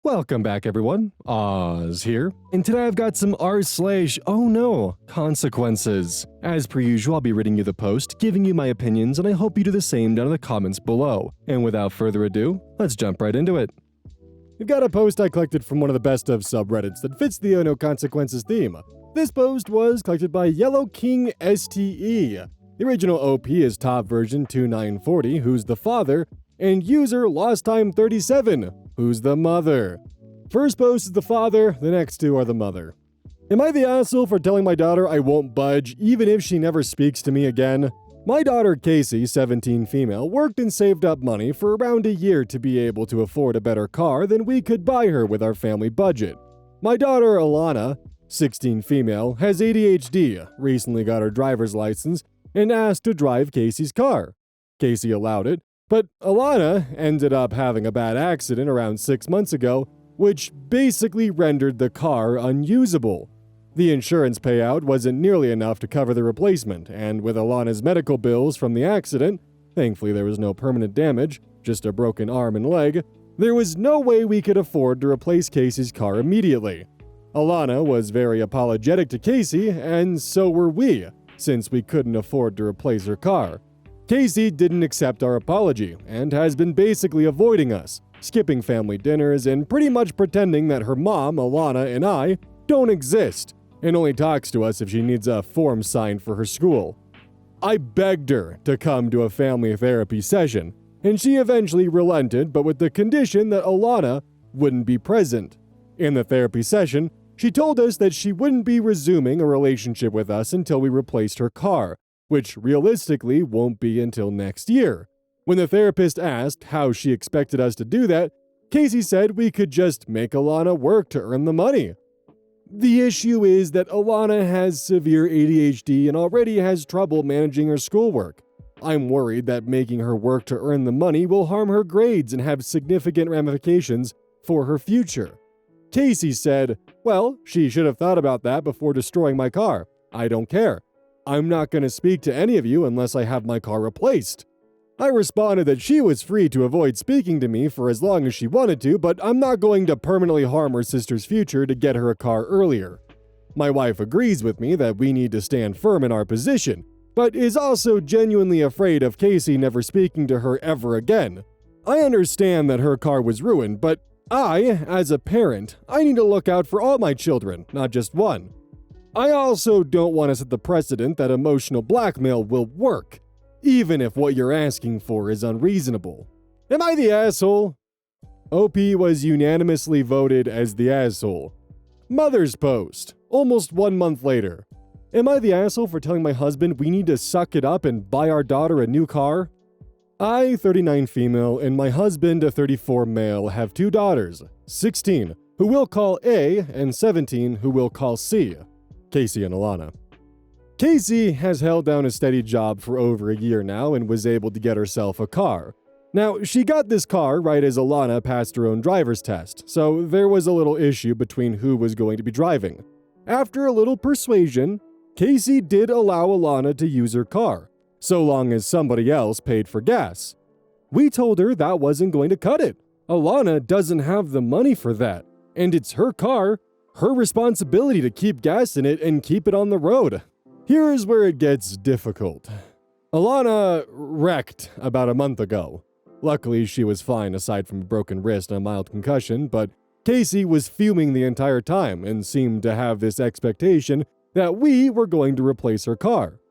Welcome back, everyone. Oz here, and today I've got some r/OhNoConsequences. As per usual, I'll be reading you the post, giving you my opinions, and I hope you do the same down in the comments below. And without further ado, let's jump right into it. We've got a post I collected from one of the best of subreddits that fits the OhNoConsequences theme. This post was collected by Yellow King STE. The original OP is top version 2940, who's the father, and user LostTime37, who's the mother. First post is the father, the next two are the mother. Am I the asshole for telling my daughter I won't budge even if she never speaks to me again? My daughter KEYZ, 17 female, worked and saved up money for around a year to be able to afford a better car than we could buy her with our family budget. My daughter Alana, 16 female, has ADHD, recently got her driver's license, and asked to drive KEYZ's car. KEYZ allowed it, but Alana ended up having a bad accident around 6 months ago, which basically rendered the car unusable. The insurance payout wasn't nearly enough to cover the replacement, and with Alana's medical bills from the accident, thankfully there was no permanent damage, just a broken arm and leg, there was no way we could afford to replace KEYZ's car immediately. Alana was very apologetic to KEYZ, and so were we, since we couldn't afford to replace her car. KEYZ didn't accept our apology and has been basically avoiding us, skipping family dinners and pretty much pretending that her mom, Alana, and I don't exist, and only talks to us if she needs a form signed for her school. I begged her to come to a family therapy session, and she eventually relented, but with the condition that Alana wouldn't be present. In the therapy session, she told us that she wouldn't be resuming a relationship with us until we replaced her car, which realistically won't be until next year. When the therapist asked how she expected us to do that, KEYZ said we could just make Alana work to earn the money. The issue is that Alana has severe ADHD and already has trouble managing her schoolwork. I'm worried that making her work to earn the money will harm her grades and have significant ramifications for her future. KEYZ said, "Well, she should have thought about that before destroying my car. I don't care. I'm not going to speak to any of you unless I have my car replaced." I responded that she was free to avoid speaking to me for as long as she wanted to, but I'm not going to permanently harm her sister's future to get her a car earlier. My wife agrees with me that we need to stand firm in our position, but is also genuinely afraid of KEYZ never speaking to her ever again. I understand that her car was ruined, but I, as a parent, I need to look out for all my children, not just one. I also don't want to set the precedent that emotional blackmail will work, even if what you're asking for is unreasonable. Am I the asshole? OP was unanimously voted as the asshole. Mother's post, almost 1 month later. Am I the asshole for telling my husband we need to suck it up and buy our daughter a new car? I, 39 female, and my husband, a 34 male, have 2 daughters, 16, who we'll call A, and 17, who we'll call C. KEYZ and Alana. KEYZ has held down a steady job for over a year now and was able to get herself a car. Now, she got this car right as Alana passed her own driver's test, so there was a little issue between who was going to be driving. After a little persuasion, KEYZ did allow Alana to use her car, so long as somebody else paid for gas. We told her that wasn't going to cut it. Alana doesn't have the money for that, and it's her car, her responsibility to keep gas in it and keep it on the road. Here's where it gets difficult. Alana wrecked about a month ago. Luckily, she was fine aside from a broken wrist and a mild concussion, but KEYZ was fuming the entire time and seemed to have this expectation that we were going to replace her car.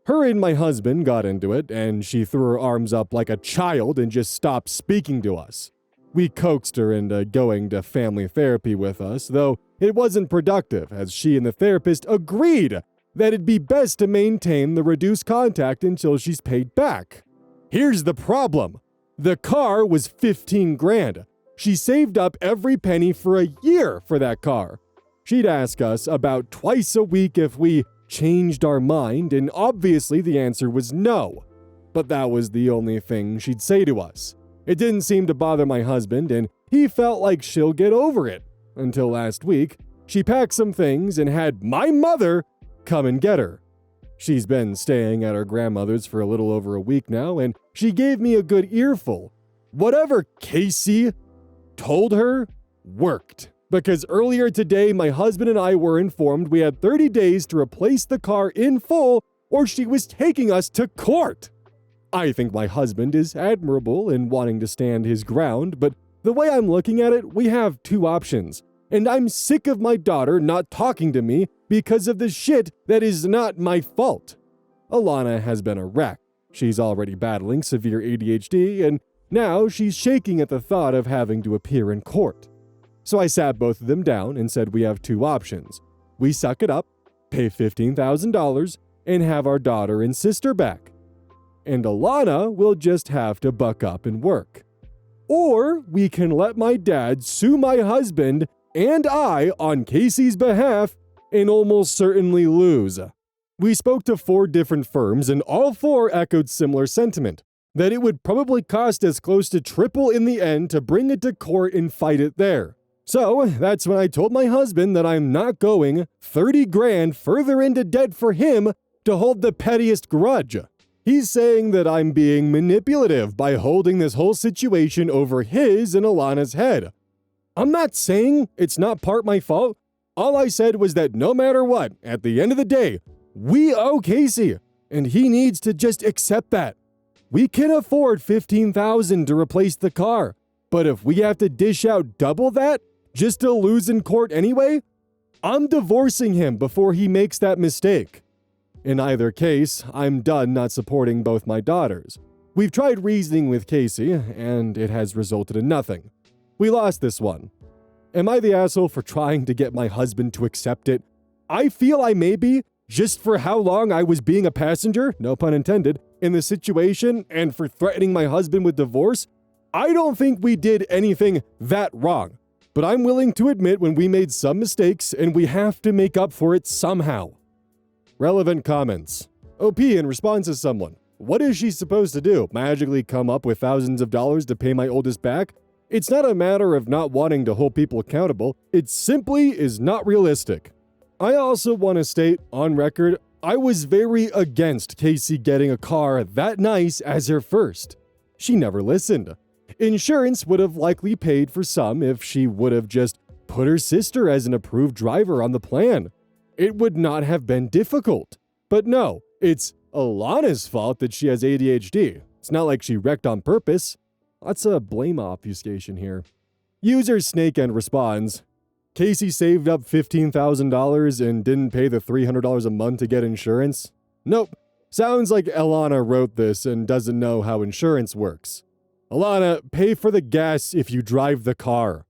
Her and my husband got into it, and she threw her arms up like a child and just stopped speaking to us. We coaxed her into going to family therapy with us, though it wasn't productive, as she and the therapist agreed that it'd be best to maintain the reduced contact until she's paid back. Here's the problem. The car was 15 grand. She saved up every penny for a year for that car. She'd ask us about twice a week if we changed our mind, and obviously the answer was no. But that was the only thing she'd say to us. It didn't seem to bother my husband, and he felt like she'll get over it. Until last week, she packed some things and had my mother come and get her. She's been staying at her grandmother's for a little over a week now, and she gave me a good earful. Whatever KEYZ told her worked. Because earlier today, my husband and I were informed we had 30 days to replace the car in full, or she was taking us to court. I think my husband is admirable in wanting to stand his ground, but the way I'm looking at it, we have two options. And I'm sick of my daughter not talking to me because of the shit that is not my fault. Alana has been a wreck. She's already battling severe ADHD, and now she's shaking at the thought of having to appear in court. So I sat both of them down and said we have two options. We suck it up, pay $15,000, and have our daughter and sister back. And Alana will just have to buck up and work. Or we can let my dad sue my husband and I on KEYZ's behalf and almost certainly lose. We spoke to 4 different firms and all 4 echoed similar sentiment, that it would probably cost us close to triple in the end to bring it to court and fight it there. So that's when I told my husband that I'm not going 30 grand further into debt for him to hold the pettiest grudge. He's saying that I'm being manipulative by holding this whole situation over his and Alana's head. I'm not saying it's not part my fault. All I said was that no matter what, at the end of the day, we owe KEYZ, and he needs to just accept that. We can afford $15,000 to replace the car, but if we have to dish out double that just to lose in court anyway, I'm divorcing him before he makes that mistake. In either case, I'm done not supporting both my daughters. We've tried reasoning with KEYZ, and it has resulted in nothing. We lost this one. Am I the asshole for trying to get my husband to accept it? I feel I may be, just for how long I was being a passenger, no pun intended, in the situation and for threatening my husband with divorce. I don't think we did anything that wrong, but I'm willing to admit when we made some mistakes and we have to make up for it somehow. Relevant comments. OP in response to someone. What is she supposed to do? Magically come up with thousands of dollars to pay my oldest back? It's not a matter of not wanting to hold people accountable. It simply is not realistic. I also want to state, on record, I was very against KEYZ getting a car that nice as her first. She never listened. Insurance would have likely paid for some if she would have just put her sister as an approved driver on the plan. It would not have been difficult. But no, it's Alana's fault that she has ADHD. It's not like she wrecked on purpose. Lots of blame obfuscation here. User Snakeend responds, KEYZ saved up $15,000 and didn't pay the $300 a month to get insurance? Nope. Sounds like Alana wrote this and doesn't know how insurance works. Alana, pay for the gas if you drive the car.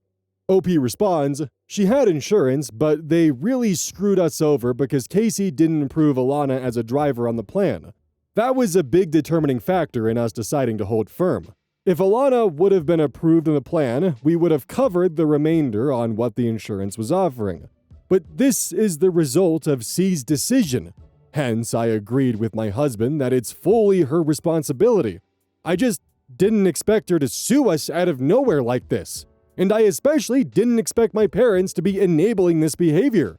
OP responds, she had insurance, but they really screwed us over because KEYZ didn't approve Alana as a driver on the plan. That was a big determining factor in us deciding to hold firm. If Alana would have been approved in the plan, we would have covered the remainder on what the insurance was offering. But this is the result of C's decision. Hence, I agreed with my husband that it's fully her responsibility. I just didn't expect her to sue us out of nowhere like this. And I especially didn't expect my parents to be enabling this behavior.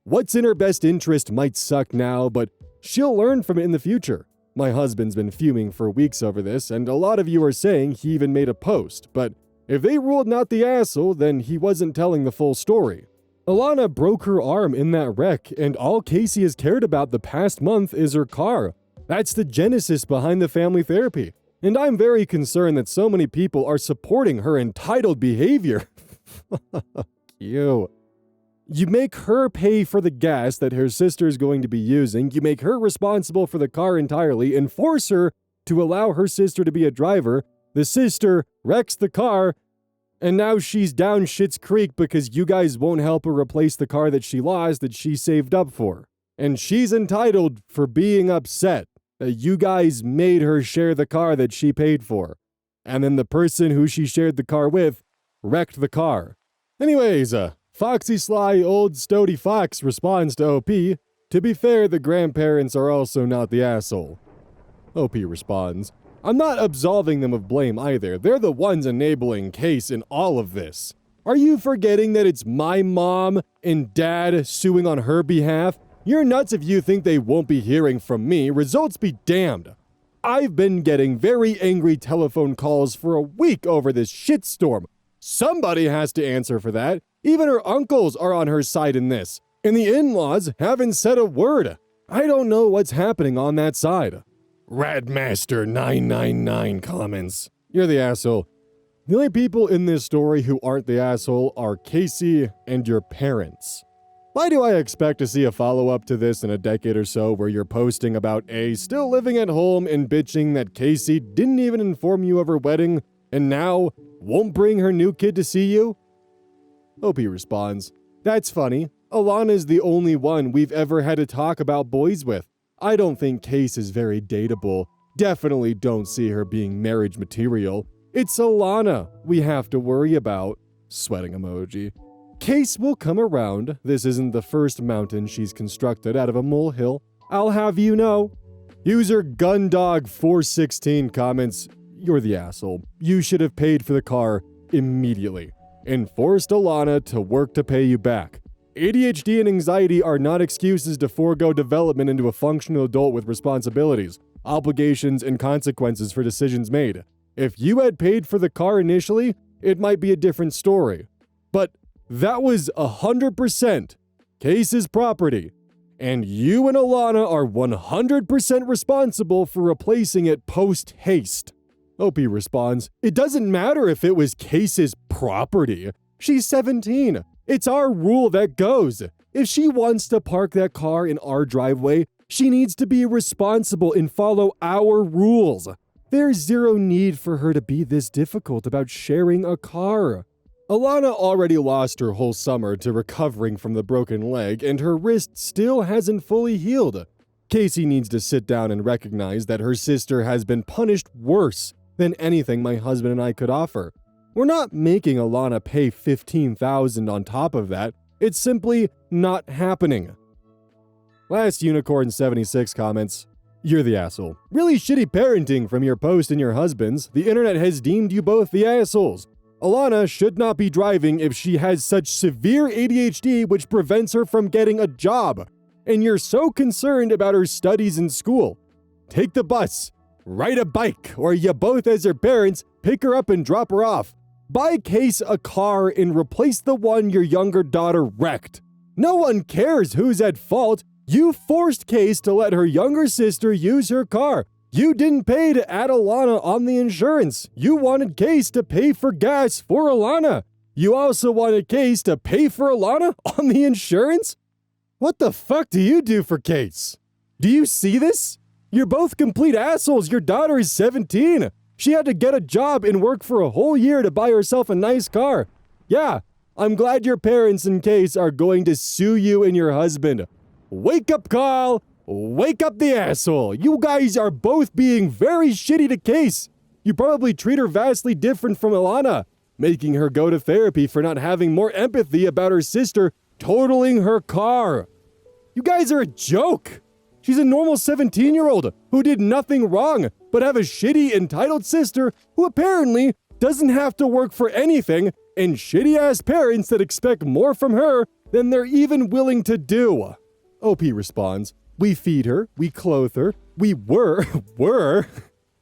What's in her best interest might suck now, but she'll learn from it in the future. My husband's been fuming for weeks over this, and a lot of you are saying he even made a post, but if they ruled not the asshole, then he wasn't telling the full story. Alana broke her arm in that wreck, and all KEYZ has cared about the past month is her car. That's the genesis behind the family therapy. And I'm very concerned that so many people are supporting her entitled behavior. You make her pay for the gas that her sister is going to be using, you make her responsible for the car entirely, and force her to allow her sister to be a driver. The sister wrecks the car, and now she's down Schitt's Creek because you guys won't help her replace the car that she lost that she saved up for. And she's entitled for being upset that you guys made her share the car that she paid for. And then the person who she shared the car with wrecked the car. Anyways, Foxy Sly Old Stody Fox responds to OP, to be fair, the grandparents are also not the asshole. OP responds, I'm not absolving them of blame either. They're the ones enabling KEYZ in all of this. Are you forgetting that it's my mom and dad suing on her behalf? You're nuts if you think they won't be hearing from me. Results be damned. I've been getting very angry telephone calls for a week over this shitstorm. Somebody has to answer for that. Even her uncles are on her side in this. And the in-laws haven't said a word. I don't know what's happening on that side. Radmaster999 comments. You're the asshole. The only people in this story who aren't the asshole are KEYZ and your parents. Why do I expect to see a follow-up to this in a decade or so where you're posting about A still living at home and bitching that KEYZ didn't even inform you of her wedding and now won't bring her new kid to see you? OP responds, "That's funny. Alana's the only one we've ever had to talk about boys with. I don't think KEYZ is very dateable. Definitely don't see her being marriage material. It's Alana we have to worry about." Sweating emoji. KEYZ will come around. This isn't the first mountain she's constructed out of a molehill. I'll have you know. User Gundog416 comments, "You're the asshole. You should have paid for the car immediately and forced Alana to work to pay you back. ADHD and anxiety are not excuses to forego development into a functional adult with responsibilities, obligations, and consequences for decisions made. If you had paid for the car initially, it might be a different story. But that was 100% KEYZ's property, and you and Alana are 100% responsible for replacing it post-haste." OP responds, "It doesn't matter if it was KEYZ's property. She's 17. It's our rule that goes. If she wants to park that car in our driveway, she needs to be responsible and follow our rules. There's zero need for her to be this difficult about sharing a car." Alana already lost her whole summer to recovering from the broken leg, and her wrist still hasn't fully healed. KEYZ needs to sit down and recognize that her sister has been punished worse than anything my husband and I could offer. We're not making Alana pay $15,000 on top of that. It's simply not happening. Last Unicorn76 comments, "You're the asshole. Really shitty parenting from your post and your husband's. The internet has deemed you both the assholes. Alana should not be driving if she has such severe ADHD which prevents her from getting a job. And you're so concerned about her studies in school. Take the bus, ride a bike, or you both as her parents pick her up and drop her off. Buy KEYZ a car and replace the one your younger daughter wrecked. No one cares who's at fault. You forced KEYZ to let her younger sister use her car. You didn't pay to add Alana on the insurance. You wanted KEYZ to pay for gas for Alana. You also wanted KEYZ to pay for Alana on the insurance? What the fuck do you do for KEYZ? Do you see this? You're both complete assholes. Your daughter is 17. She had to get a job and work for a whole year to buy herself a nice car. Yeah, I'm glad your parents and KEYZ are going to sue you and your husband. Wake up call! Wake up the asshole! You guys are both being very shitty to KEYZ. You probably treat her vastly different from Alana, making her go to therapy for not having more empathy about her sister totaling her car. You guys are a joke. She's a normal 17-year-old who did nothing wrong, but have a shitty, entitled sister who apparently doesn't have to work for anything, and shitty-ass parents that expect more from her than they're even willing to do. OP responds, "We feed her, we clothe her, we were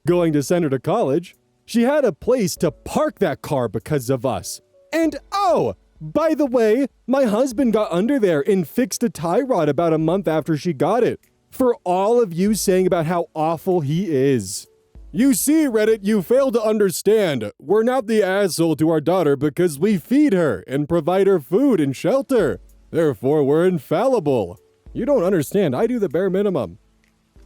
going to send her to college. She had a place to park that car because of us. And oh, by the way, my husband got under there and fixed a tie rod about a month after she got it. For all of you saying about how awful he is. You see, Reddit, you fail to understand. We're not the asshole to our daughter because we feed her and provide her food and shelter. Therefore, we're infallible. You don't understand. I do the bare minimum."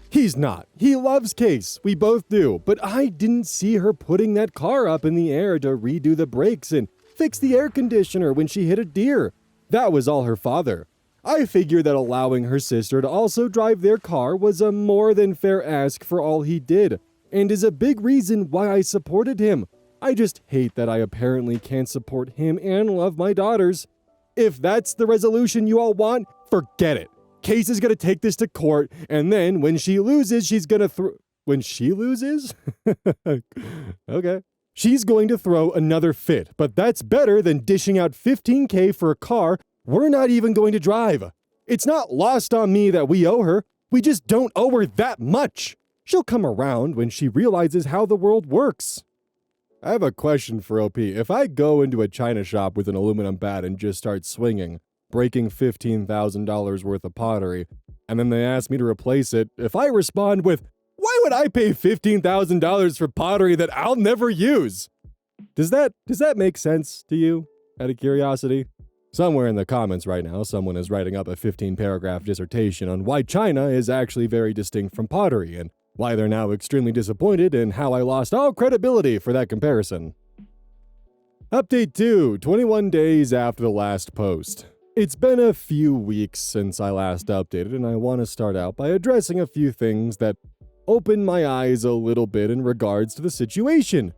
He's not. He loves KEYZ. We both do. But I didn't see her putting that car up in the air to redo the brakes and fix the air conditioner when she hit a deer. That was all her father. I figured that allowing her sister to also drive their car was a more than fair ask for all he did, and is a big reason why I supported him. I just hate that I apparently can't support him and love my daughters. If that's the resolution you all want, forget it. KEYZ is gonna take this to court, and then when she loses, she's gonna When she loses? Okay. She's going to throw another fit, but that's better than dishing out $15K for a car we're not even going to drive. It's not lost on me that we owe her. We just don't owe her that much. She'll come around when she realizes how the world works. I have a question for OP. If I go into a china shop with an aluminum bat and just start swinging, breaking $15,000 worth of pottery, and then they ask me to replace it, if I respond with, "Why would I pay $15,000 for pottery that I'll never use?" Does that make sense to you, out of curiosity? Somewhere in the comments right now, someone is writing up a 15-paragraph dissertation on why China is actually very distinct from pottery, and why they're now extremely disappointed and how I lost all credibility for that comparison. Update 2, 21 days after the last post. It's been a few weeks since I last updated, and I want to start out by addressing a few things that opened my eyes a little bit in regards to the situation.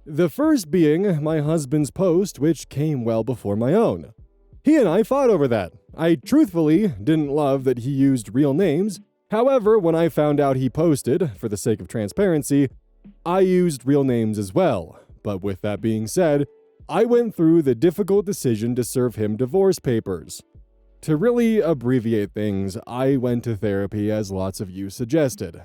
The first being my husband's post, which came well before my own. He and I fought over that. I truthfully didn't love that he used real names. However, when I found out he posted, for the sake of transparency, I used real names as well. But with that being said, I went through the difficult decision to serve him divorce papers. To really abbreviate things, I went to therapy as lots of you suggested.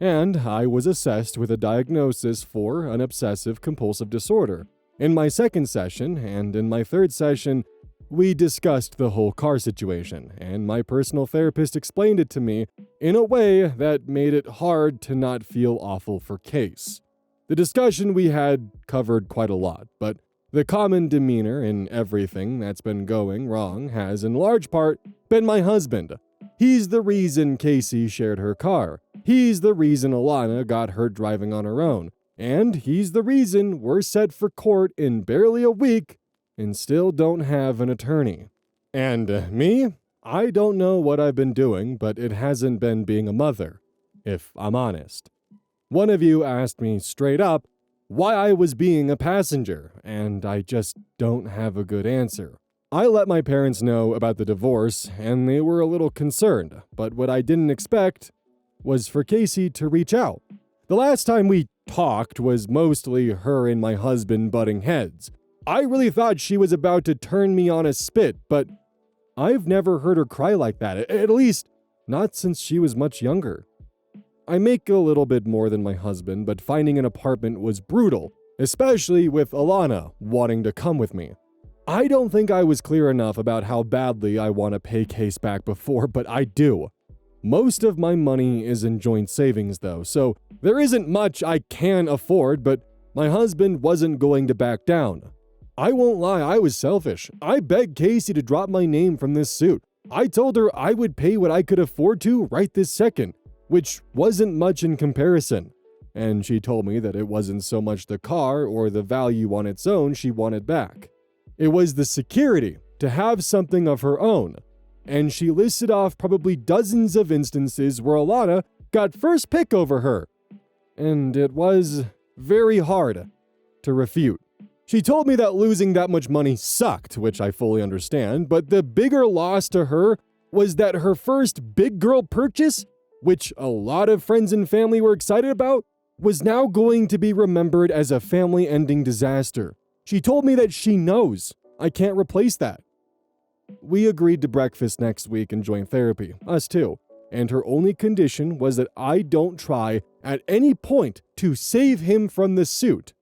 And I was assessed with a diagnosis for an obsessive-compulsive disorder. In my second session, and in my third session, we discussed the whole car situation, and my personal therapist explained it to me in a way that made it hard to not feel awful for KEYZ. The discussion we had covered quite a lot, but the common demeanor in everything that's been going wrong has, in large part, been my husband. He's the reason Casey shared her car. He's the reason Alana got hurt driving on her own. And he's the reason we're set for court in barely a week and still don't have an attorney. And me? I don't know what I've been doing, but it hasn't been being a mother, if I'm honest. One of you asked me straight up why I was being a passenger, and I just don't have a good answer. I let my parents know about the divorce, and they were a little concerned, but what I didn't expect was for Casey to reach out. The last time we talked was mostly her and my husband butting heads. I really thought she was about to turn me on a spit, but I've never heard her cry like that, at least not since she was much younger. I make a little bit more than my husband, but finding an apartment was brutal, especially with Alana wanting to come with me. I don't think I was clear enough about how badly I want to pay KEYZ back before, but I do. Most of my money is in joint savings though, so there isn't much I can afford, but my husband wasn't going to back down. I won't lie, I was selfish. I begged Casey to drop my name from this suit. I told her I would pay what I could afford to right this second, which wasn't much in comparison. And she told me that it wasn't so much the car or the value on its own she wanted back. It was the security to have something of her own. And she listed off probably dozens of instances where Alana got first pick over her. And it was very hard to refute. She told me that losing that much money sucked, which I fully understand, but the bigger loss to her was that her first big girl purchase, which a lot of friends and family were excited about, was now going to be remembered as a family-ending disaster. She told me that she knows I can't replace that. We agreed to breakfast next week and join therapy, us too, and her only condition was that I don't try at any point to save him from the suit,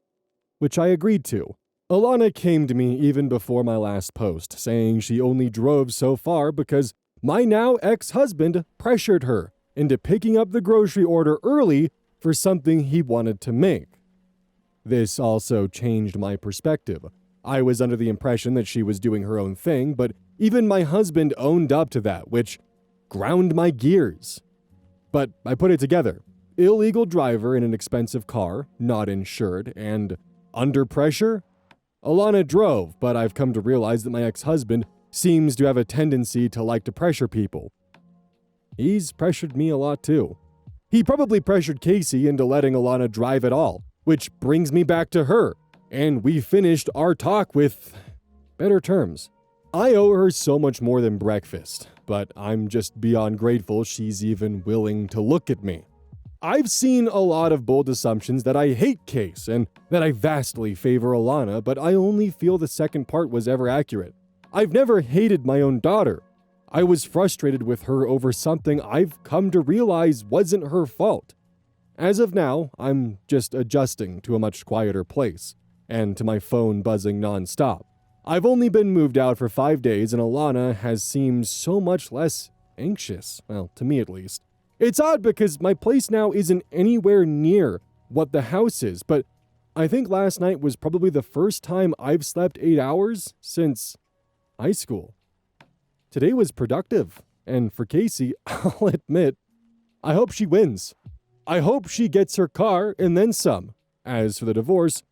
which I agreed to. Alana came to me even before my last post, saying she only drove so far because my now ex-husband pressured her into picking up the grocery order early for something he wanted to make. This also changed my perspective. I was under the impression that she was doing her own thing, but even my husband owned up to that, which ground my gears. But I put it together. Illegal driver in an expensive car, not insured, and under pressure? Alana drove, but I've come to realize that my ex-husband seems to have a tendency to like to pressure people. He's pressured me a lot too. He probably pressured Casey into letting Alana drive at all, which brings me back to her, and we finished our talk with better terms. I owe her so much more than breakfast, but I'm just beyond grateful she's even willing to look at me. I've seen a lot of bold assumptions that I hate KEYZ and that I vastly favor Alana, but I only feel the second part was ever accurate. I've never hated my own daughter. I was frustrated with her over something I've come to realize wasn't her fault. As of now, I'm just adjusting to a much quieter place. and to my phone buzzing nonstop. I've only been moved out for 5 days and Alana has seemed so much less anxious, well, to me at least. It's odd because my place now isn't anywhere near what the house is, but I think last night was probably the first time I've slept 8 hours since high school. Today was productive, and for KEYZ, I'll admit, I hope she wins. I hope she gets her car and then some. As for the divorce,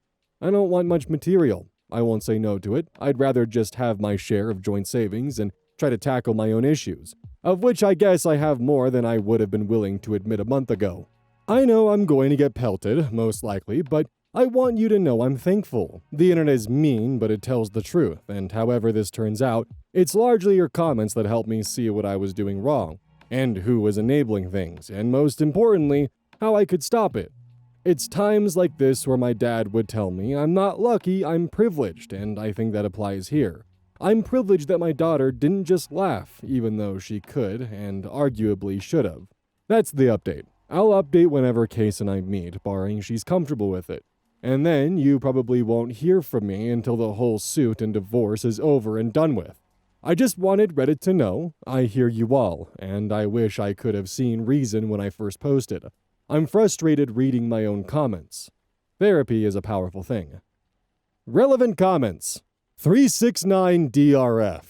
I don't want much material. I won't say no to it. I'd rather just have my share of joint savings and try to tackle my own issues, of which I guess I have more than I would have been willing to admit a month ago. I know I'm going to get pelted, most likely, but I want you to know I'm thankful. The internet is mean, but it tells the truth, and however this turns out, it's largely your comments that helped me see what I was doing wrong, and who was enabling things, and most importantly, how I could stop it. It's times like this where my dad would tell me I'm not lucky, I'm privileged, and I think that applies here. I'm privileged that my daughter didn't just laugh, even though she could, and arguably should have. That's the update. I'll update whenever KEYZ and I meet, barring she's comfortable with it. And then you probably won't hear from me until the whole suit and divorce is over and done with. I just wanted Reddit to know I hear you all, and I wish I could have seen reason when I first posted. I'm frustrated reading my own comments. Therapy is a powerful thing. Relevant comments. 369DRF.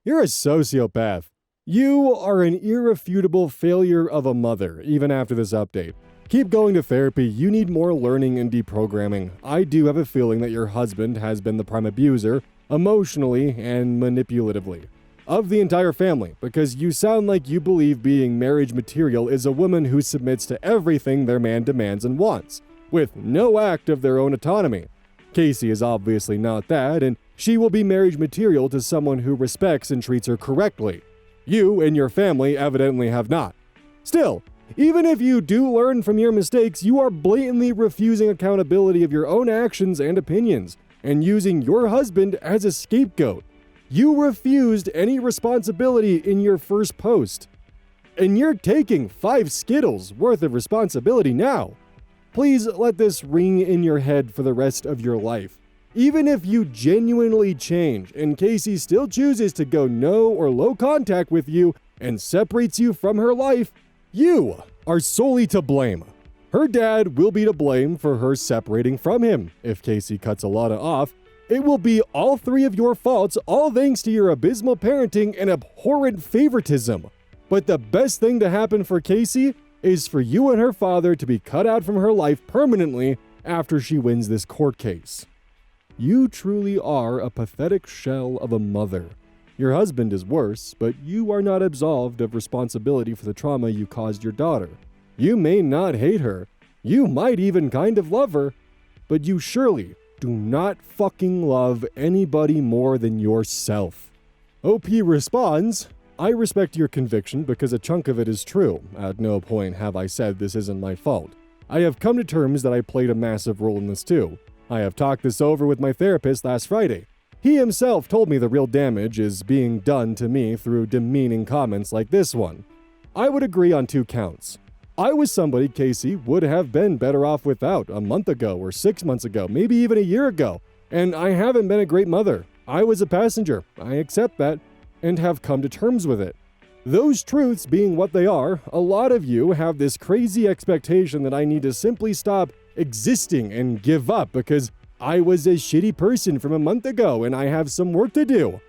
You're a sociopath. You are an irrefutable failure of a mother, even after this update. Keep going to therapy, you need more learning and deprogramming. I do have a feeling that your husband has been the prime abuser, emotionally and manipulatively, of the entire family, because you sound like you believe being marriage material is a woman who submits to everything their man demands and wants, with no act of their own autonomy. KEYZ is obviously not that, and she will be marriage material to someone who respects and treats her correctly. You and your family evidently have not. Still, even if you do learn from your mistakes, you are blatantly refusing accountability of your own actions and opinions, and using your husband as a scapegoat. You refused any responsibility in your first post. And you're taking 5 Skittles worth of responsibility now. Please let this ring in your head for the rest of your life. Even if you genuinely change and KEYZ still chooses to go no or low contact with you and separates you from her life, you are solely to blame. Her dad will be to blame for her separating from him. If KEYZ cuts Alana off, it will be all 3 of your faults, all thanks to your abysmal parenting and abhorrent favoritism. But the best thing to happen for KEYZ is for you and her father to be cut out from her life permanently after she wins this court case. You truly are a pathetic shell of a mother. Your husband is worse, but you are not absolved of responsibility for the trauma you caused your daughter. You may not hate her, you might even kind of love her, but you surely do not fucking love anybody more than yourself. OP responds, I respect your conviction because a chunk of it is true. At no point have I said this isn't my fault. I have come to terms that I played a massive role in this too. I have talked this over with my therapist last Friday. He himself told me the real damage is being done to me through demeaning comments like this one. I would agree on 2 counts. I was somebody KEYZ would have been better off without a month ago or 6 months ago, maybe even a year ago. And I haven't been a great mother. I was a passenger. I accept that and have come to terms with it. Those truths being what they are, a lot of you have this crazy expectation that I need to simply stop existing and give up because I was a shitty person from a month ago and I have some work to do.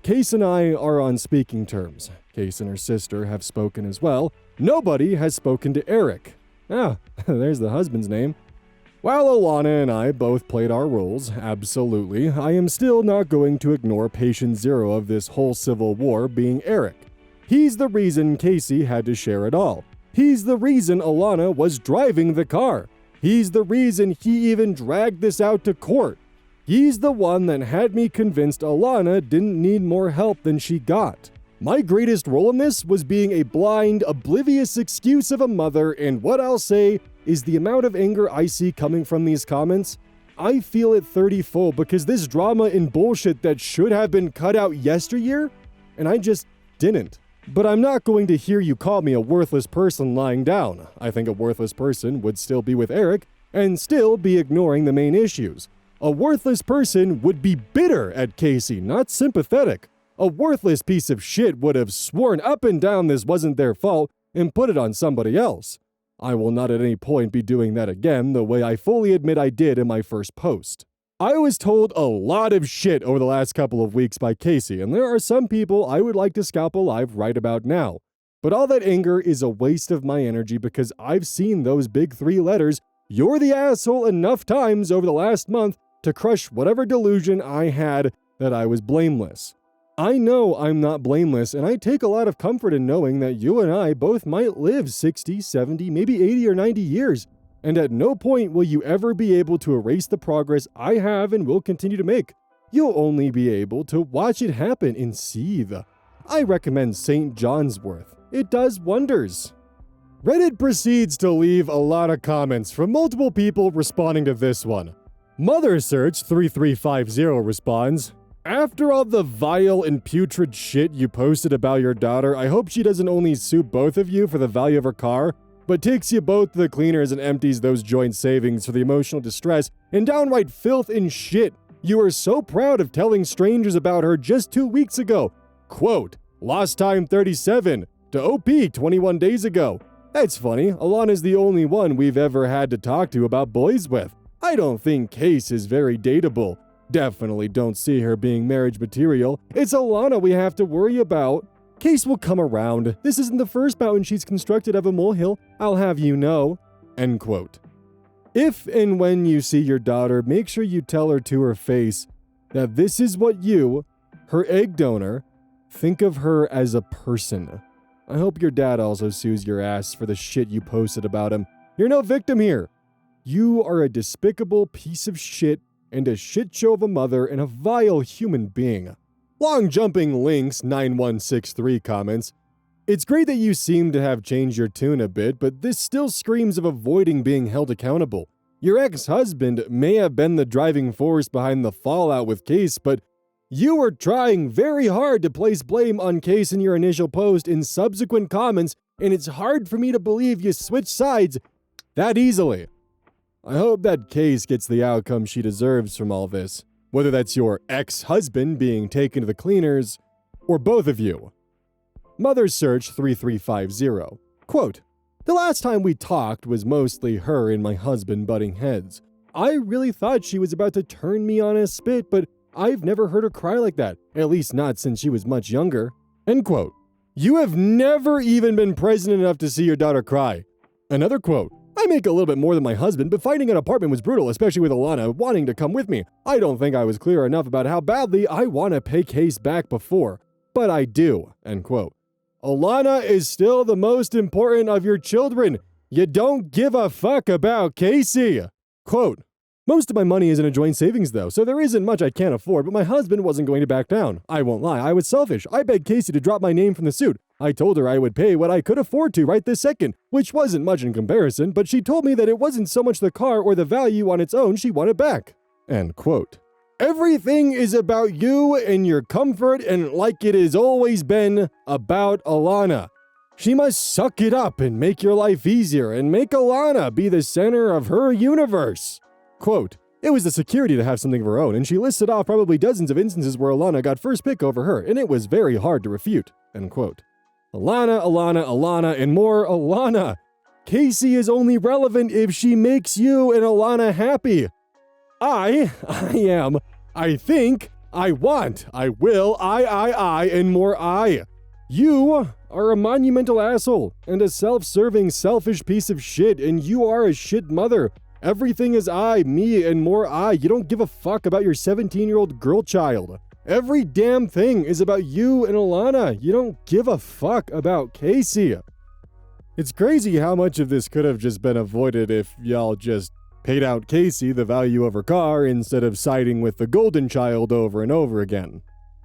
KEYZ and I are on speaking terms. KEYZ and her sister have spoken as well. Nobody has spoken to Eric. Ah, there's the husband's name. While Alana and I both played our roles, absolutely, I am still not going to ignore patient zero of this whole civil war being Eric. He's the reason KEYZ had to share it all. He's the reason Alana was driving the car. He's the reason he even dragged this out to court. He's the one that had me convinced Alana didn't need more help than she got. My greatest role in this was being a blind, oblivious excuse of a mother, and what I'll say is the amount of anger I see coming from these comments, I feel it 30-fold because this drama and bullshit that should have been cut out yesteryear, and I just didn't. But I'm not going to hear you call me a worthless person lying down. I think a worthless person would still be with Eric and still be ignoring the main issues. A worthless person would be bitter at KEYZ, not sympathetic. A worthless piece of shit would have sworn up and down this wasn't their fault and put it on somebody else. I will not at any point be doing that again the way I fully admit I did in my first post. I was told a lot of shit over the last couple of weeks by KEYZ, and there are some people I would like to scalp alive right about now. But all that anger is a waste of my energy because I've seen those big 3 letters, "You're the asshole," enough times over the last month to crush whatever delusion I had that I was blameless. I know I'm not blameless, and I take a lot of comfort in knowing that you and I both might live 60, 70, maybe 80 or 90 years, and at no point will you ever be able to erase the progress I have and will continue to make. You'll only be able to watch it happen and seethe. I recommend St. John's Wort. It does wonders. Reddit proceeds to leave a lot of comments from multiple people responding to this one. MotherSearch3350 responds, "After all the vile and putrid shit you posted about your daughter, I hope she doesn't only sue both of you for the value of her car, but takes you both to the cleaners and empties those joint savings for the emotional distress and downright filth and shit. You were so proud of telling strangers about her just 2 weeks ago. Quote, lost time 37 to OP 21 days ago. That's funny, Alana's the only one we've ever had to talk to about boys with. I don't think KEYZ is very dateable. Definitely don't see her being marriage material. It's Alana we have to worry about. KEYZ will come around. This isn't the first mountain she's constructed of a molehill, I'll have you know." End quote. If and when you see your daughter, make sure you tell her to her face that this is what you, her egg donor, think of her as a person. I hope your dad also sues your ass for the shit you posted about him. You're no victim here. You are a despicable piece of shit and a shit show of a mother and a vile human being. Long Jumping Links 9163 comments, "It's great that you seem to have changed your tune a bit, but this still screams of avoiding being held accountable. Your ex-husband may have been the driving force behind the fallout with KEYZ, but you were trying very hard to place blame on KEYZ in your initial post in subsequent comments, and it's hard for me to believe you switched sides that easily. I hope that KEYZ gets the outcome she deserves from all this, whether that's your ex-husband being taken to the cleaners, or both of you." MotherSearch3350, quote, "The last time we talked was mostly her and my husband butting heads. I really thought she was about to turn me on a spit, but I've never heard her cry like that, at least not since she was much younger." End quote. "You have never even been present enough to see your daughter cry." Another quote, "I make a little bit more than my husband, but finding an apartment was brutal, especially with Alana wanting to come with me. I don't think I was clear enough about how badly I want to pay KEYZ back before, but I do." End quote. "Alana is still the most important of your children. You don't give a fuck about KEYZ." Quote, "Most of my money is in a joint savings though, so there isn't much I can't afford, but my husband wasn't going to back down. I won't lie, I was selfish. I begged KEYZ to drop my name from the suit. I told her I would pay what I could afford to right this second, which wasn't much in comparison, but she told me that it wasn't so much the car or the value on its own she wanted back." End quote. "Everything is about you and your comfort, and like it has always been, about Alana. She must suck it up and make your life easier and make Alana be the center of her universe." Quote, "It was the security to have something of her own, and she listed off probably dozens of instances where Alana got first pick over her, and it was very hard to refute." End quote. Alana, Alana, Alana, and more Alana. KEYZ is only relevant if she makes you and Alana happy. I am, I think, I want, I will, I, and more I. You are a monumental asshole and a self-serving, selfish piece of shit, and you are a shit mother. Everything is I, me, and more I. You don't give a fuck about your 17-year-old girl child. Every damn thing is about you and Alana. You don't give a fuck about KEYZ." It's crazy how much of this could have just been avoided if y'all just paid out KEYZ the value of her car instead of siding with the golden child over and over again.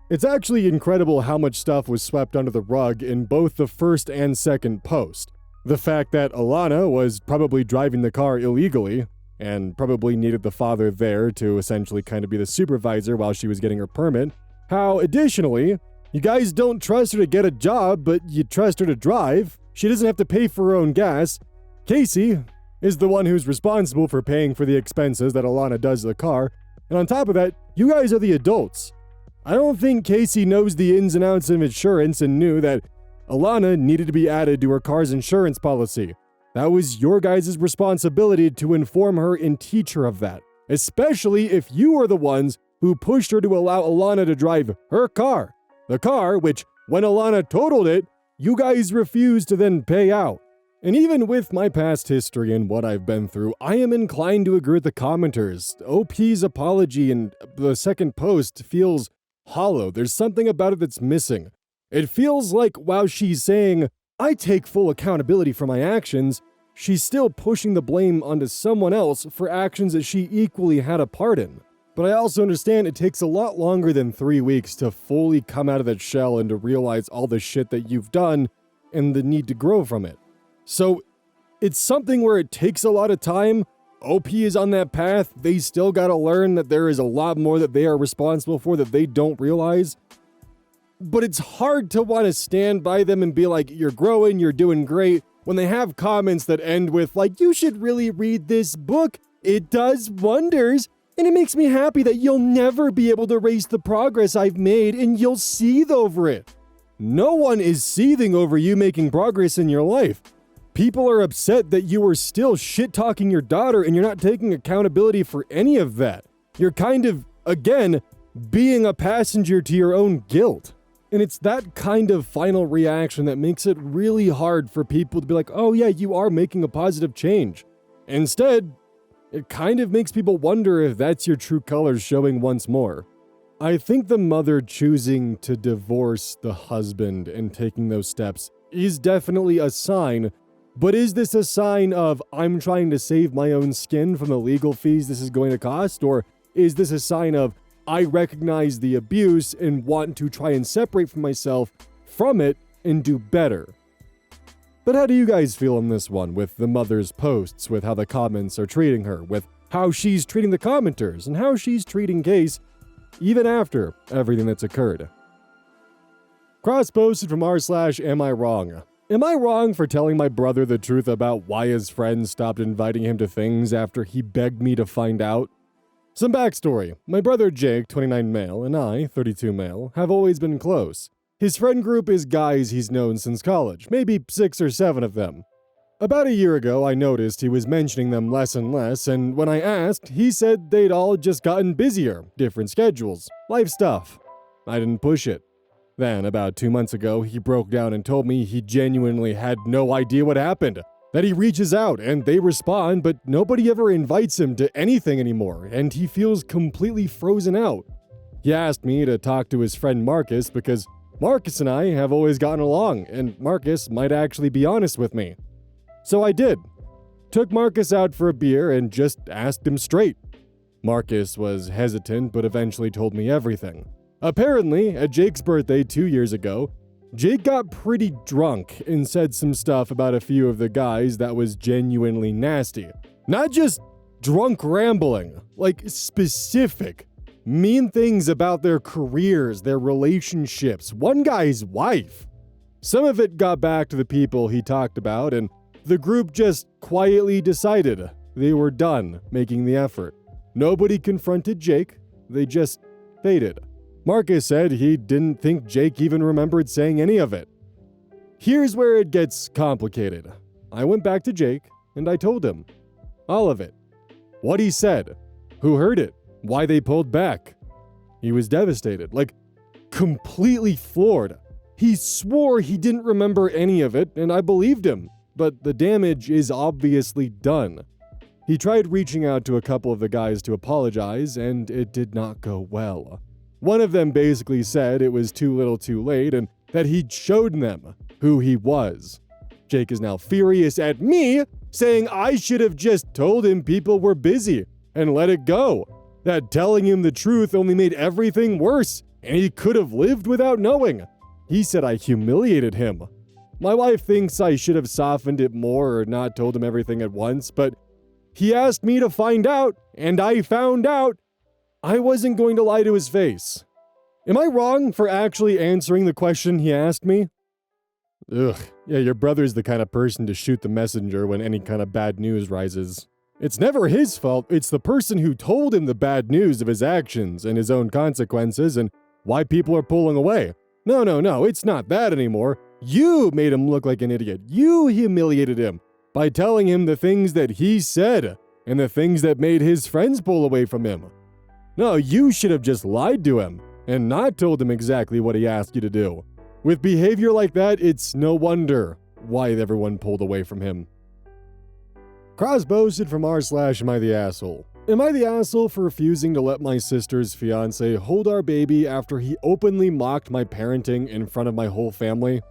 It's actually incredible how much stuff was swept under the rug in both the first and second post. The fact that Alana was probably driving the car illegally, and probably needed the father there to essentially kind of be the supervisor while she was getting her permit. How, additionally, you guys don't trust her to get a job, but you trust her to drive. She doesn't have to pay for her own gas. KEYZ is the one who's responsible for paying for the expenses that Alana does to the car. And on top of that, you guys are the adults. I don't think Casey knows the ins and outs of insurance and knew that Alana needed to be added to her car's insurance policy. That was your guys' responsibility to inform her and teach her of that, especially if you are the ones who pushed her to allow Alana to drive her car. The car, which, when Alana totaled it, you guys refused to then pay out. And even with my past history and what I've been through, I am inclined to agree with the commenters. OP's apology in the second post feels hollow. There's something about it that's missing. It feels like while she's saying, I take full accountability for my actions, she's still pushing the blame onto someone else for actions that she equally had a part in. But I also understand it takes a lot longer than 3 weeks to fully come out of that shell and to realize all the shit that you've done and the need to grow from it. So it's something where it takes a lot of time. OP is on that path. They still gotta learn that there is a lot more that they are responsible for that they don't realize. But it's hard to want to stand by them and be like, you're growing, you're doing great, when they have comments that end with like, you should really read this book. It does wonders. And it makes me happy that you'll never be able to erase the progress I've made and you'll seethe over it. No one is seething over you making progress in your life. People are upset that you are still shit-talking your daughter and you're not taking accountability for any of that. You're kind of, again, being a passenger to your own guilt. And it's that kind of final reaction that makes it really hard for people to be like, oh yeah, you are making a positive change. Instead, it kind of makes people wonder if that's your true colors showing once more. I think the mother choosing to divorce the husband and taking those steps is definitely a sign, but is this a sign of I'm trying to save my own skin from the legal fees this is going to cost, or is this a sign of I recognize the abuse and want to try and separate myself from it and do better? But how do you guys feel on this one, with the mother's posts, with how the comments are treating her, with how she's treating the commenters, and how she's treating KEYZ, even after everything that's occurred? Cross-posted from r/am I wrong? Am I wrong for telling my brother the truth about why his friends stopped inviting him to things after he begged me to find out? Some backstory. My brother Jake, 29 male, and I, 32 male, have always been close. His friend group is guys he's known since college, maybe 6 or 7 of them. About a year ago, I noticed he was mentioning them less and less, and when I asked, he said they'd all just gotten busier, different schedules, life stuff. I didn't push it. Then, about 2 months ago, he broke down and told me he genuinely had no idea what happened. That he reaches out and they respond, but nobody ever invites him to anything anymore, and he feels completely frozen out. He asked me to talk to his friend Marcus because Marcus and I have always gotten along, and Marcus might actually be honest with me. So I did. Took Marcus out for a beer and just asked him straight. Marcus was hesitant, but eventually told me everything. Apparently, at Jake's birthday 2 years ago, Jake got pretty drunk and said some stuff about a few of the guys that was genuinely nasty. Not just drunk rambling, like specific, mean things about their careers, their relationships, one guy's wife. Some of it got back to the people he talked about, and the group just quietly decided they were done making the effort. Nobody confronted Jake, they just faded. Marcus said he didn't think Jake even remembered saying any of it. Here's where it gets complicated. I went back to Jake, and I told him. All of it. What he said. Who heard it. Why they pulled back. He was devastated, like completely floored. He swore he didn't remember any of it, and I believed him, but the damage is obviously done. He tried reaching out to a couple of the guys to apologize, and it did not go well. One of them basically said it was too little too late and that he'd showed them who he was. Jake is now furious at me, saying I should have just told him people were busy and let it go. That telling him the truth only made everything worse, and he could have lived without knowing. He said I humiliated him. My wife thinks I should have softened it more or not told him everything at once, but he asked me to find out, and I found out. I wasn't going to lie to his face. Am I wrong for actually answering the question he asked me? Ugh, yeah, your brother's the kind of person to shoot the messenger when any kind of bad news rises. It's never his fault, it's the person who told him the bad news of his actions and his own consequences and why people are pulling away. No, it's not that anymore. You made him look like an idiot. You humiliated him by telling him the things that he said and the things that made his friends pull away from him. No, you should have just lied to him and not told him exactly what he asked you to do. With behavior like that, it's no wonder why everyone pulled away from him. Cross posted from r/am I the asshole. Am I the asshole for refusing to let my sister's fiance hold our baby after he openly mocked my parenting in front of my whole family?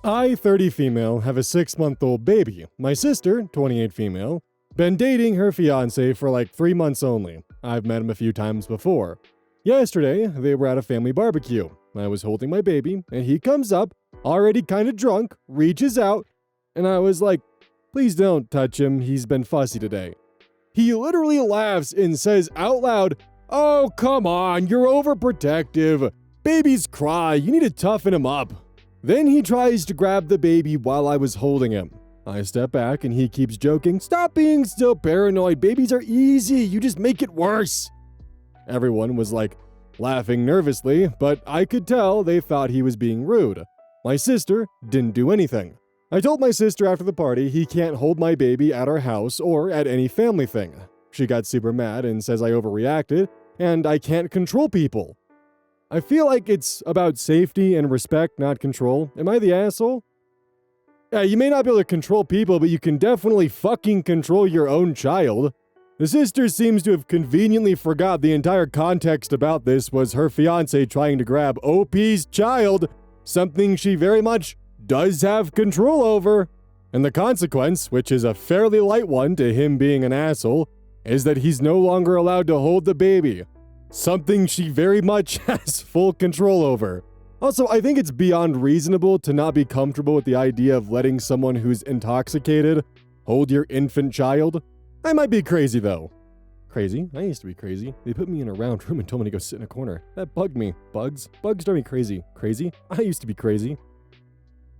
I, 30 female, have a 6-month-old baby. My sister, 28 female, been dating her fiance for like 3 months only. I've met him a few times before. Yesterday, they were at a family barbecue. I was holding my baby, and he comes up, already kind of drunk, reaches out, and I was like, please don't touch him, he's been fussy today. He literally laughs and says out loud, oh, come on, you're overprotective. Babies cry, you need to toughen him up. Then he tries to grab the baby while I was holding him. I step back and he keeps joking, stop being so paranoid, babies are easy, you just make it worse. Everyone was like laughing nervously, but I could tell they thought he was being rude. My sister didn't do anything. I told my sister after the party he can't hold my baby at our house or at any family thing. She got super mad and says I overreacted and I can't control people. I feel like it's about safety and respect, not control. Am I the asshole? Yeah, you may not be able to control people, but you can definitely fucking control your own child. The sister seems to have conveniently forgot the entire context about this was her fiancé trying to grab OP's child, something she very much does have control over. And the consequence, which is a fairly light one to him being an asshole, is that he's no longer allowed to hold the baby. Something she very much has full control over. Also, I think it's beyond reasonable to not be comfortable with the idea of letting someone who's intoxicated hold your infant child. I might be crazy though. Crazy? I used to be crazy. They put me in a round room and told me to go sit in a corner. That bugged me. Bugs drive me crazy. Crazy? I used to be crazy.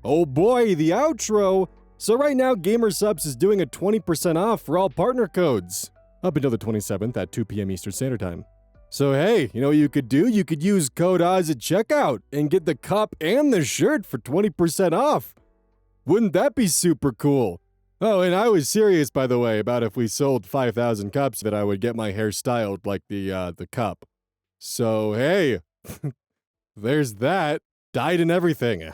Oh boy, the outro! So right now, GamerSupps is doing a 20% off for all partner codes. Up until the 27th at 2 p.m. Eastern Standard Time. So hey, you know what you could do? You could use code OZ at checkout and get the cup and the shirt for 20% off. Wouldn't that be super cool? Oh, and I was serious, by the way, about if we sold 5,000 cups that I would get my hair styled like the cup. So hey, there's that. Dyed and everything.